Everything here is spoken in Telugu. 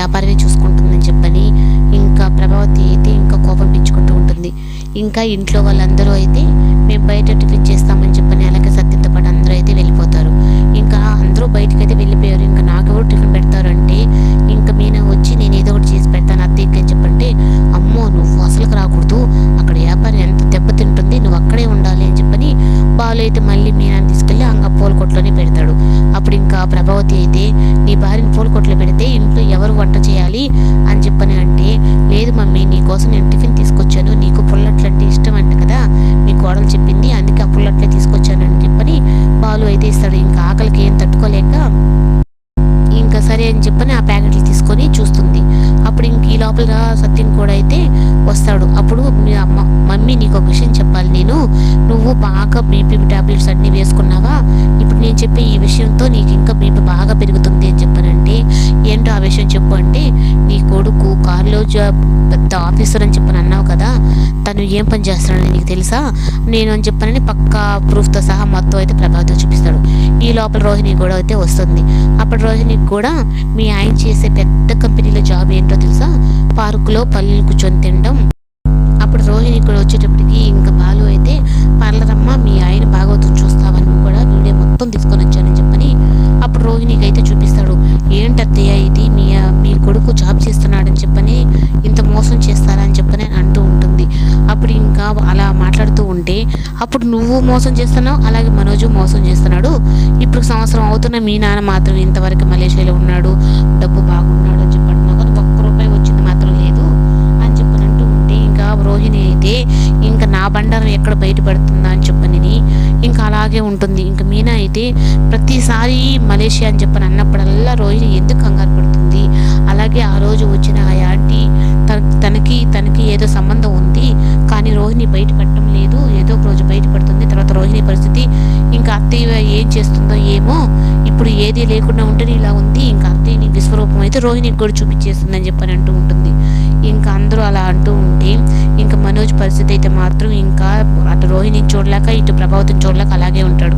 వ్యాపారమే చూసుకుంటుందని చెప్పని ఇంకా ప్రభావతి అయితే ఇంకా కోపం పెంచుకుంటూ ఉంటుంది. ఇంకా ఇంట్లో వాళ్ళందరూ అయితే మేము బయట టిఫిన్ చేస్తామని చెప్పని అలాగే సత్యంతో పాటు అందరూ అయితే వెళ్ళిపోతారు. ఇంకా అందరూ బయటకు అయితే వెళ్ళిపోయారు. ఇంకా నాకెవరు టిఫిన్ పెడతారు అంటే ఇంకా మీనా వచ్చి నేను ఏదో ఒకటి చేసి పెడతాను అత్తయ్యకి అని చెప్పంటే, అమ్మో నువ్వు అసలుకి రాకూడదు, అక్కడ వ్యాపారం ఎంత దెబ్బతింటుంది, నువ్వు అక్కడే ఉండాలి అని చెప్పని బాలు అయితే మళ్ళీ మీనాని తీసుకెళ్ళి ఇంకా పూల కొట్లోనే పెడతాడు. అప్పుడు ఇంకా ప్రభావతి అయితే నీ భార్యని పూల కొట్లో పెడితే ఇంట్లో ఎవరు వంట చేయాలి అని చెప్పని అంటే, లేదు మమ్మీ నీకోసం నేను టిఫిన్ తీసుకొచ్చాను, నీకు పుల్లట్లు అంటే ఇష్టం అంట కదా మీ కోడలు చెప్పింది, అందుకే ఆ పుల్లట్లే తీసుకొచ్చాను అని చెప్పని బాలు అయితే ఇస్తాడు. ఇంకా ఆకలికి ఏం తట్టుకోలేక ఇంకా సరే అని చెప్పని ఆ ప్యాకెట్లు తీసుకొని చూస్తుంది. అప్పుడు ఇంక ఈ లోపల సత్యం కూడా అయితే వస్తాడు. అప్పుడు మీ అమ్మ మమ్మీ నీకు ఒక విషయం చెప్పాలి, నువ్వు బాగా బీపీ టాబ్లెట్స్ అన్నీ వేసుకున్నావా, ఇప్పుడు నేను చెప్పే ఈ విషయంతో నీకు ఇంకా బీపీ బాగా పెరుగుతుంది అని చెప్పానంటే, ఏంటో ఆ విషయం చెప్పు అంటే, నీ కొడుకు కారులో పెద్ద ఆఫీసర్ అని చెప్పని అన్నావు కదా, తను ఏం పని చేస్తాడని నీకు తెలుసా, నేను అని చెప్పానని పక్కా ప్రూఫ్తో సహా మొత్తం అయితే ప్రభావితం చూపిస్తాడు. ఈ లోపల రోహిణి కూడా అయితే వస్తుంది. అప్పుడు రోహిణికి కూడా మీ ఆయన చేసే పెద్ద కంపెనీలో జాబ్ ఏంటో తెలుసా, పార్కులో పళ్ళు కూర్చొని తినడం. అప్పుడు రోహిణి కూడా వచ్చేటప్పటికి ఇంకా బాలు అయితే పర్లరమ్మ మీ ఆయన భాగవతం చూస్తావని కూడా వీడియో మొత్తం తీసుకొని వచ్చానని చెప్పని అప్పుడు రోహిణికి అయితే చూపిస్తాడు. ఏంటత్తయ్య ఇది, మీ కొడుకు జాబ్ చేస్తున్నాడని చెప్పని ఇంత మోసం చేస్తారా అని చెప్పని అంటూ ఉంటుంది. అప్పుడు ఇంకా అలా మాట్లాడుతూ ఉంటే, అప్పుడు నువ్వు మోసం చేస్తున్నావు, అలాగే మనోజు మోసం చేస్తున్నాడు, ఇప్పుడు సంవత్సరం అవుతున్న మీ నాన్న మాత్రం ఇంతవరకు మలేషియాలో ఉన్నాడు, డబ్బు బాగున్నాడు అని చెప్పి అంటున్నావు, కానీ ఒక్క రూపాయి వచ్చింది మాత్రం లేదు అని చెప్పని అంటూ ఉంటే, ఇంకా రోహిణి అయితే ఇంకా నా బండారం ఎక్కడ బయటపడుతుందా అని చెప్పని ఇంకా అలాగే ఉంటుంది. ఇంకా మీనా అయితే ప్రతిసారి మలేషియా అని చెప్పని అన్నప్పుడల్లా రోహిణి ఎందుకు కంగారు పడుతుంది, అలాగే ఆ రోజు వచ్చిన ఆ యాంటీ తనకి ఏదో సంబంధం ఉంది కానీ రోహిణి బయటపడటం లేదు, ఏదో ఒక రోజు బయటపడుతుంది, తర్వాత రోహిణి పరిస్థితి ఇంకా అత్తయ్య ఏం చేస్తుందో ఏమో, ఇప్పుడు ఏది లేకుండా ఉంటేనే ఇలా ఉంది, ఇంకా అత్తయ్యని విశ్వరూపం అయితే రోహిణికి కూడా చూపించేస్తుందని చెప్పని అంటూ ఉంటుంది. ఇంకా అందరూ అలా అంటూ ఉంటే ఇంకా మనోజ్ పరిస్థితి అయితే మాత్రం ఇంకా అటు రోహిణిని చూడలేక ఇటు ప్రభావతిని చూడలేక అలాగే ఉంటాడు.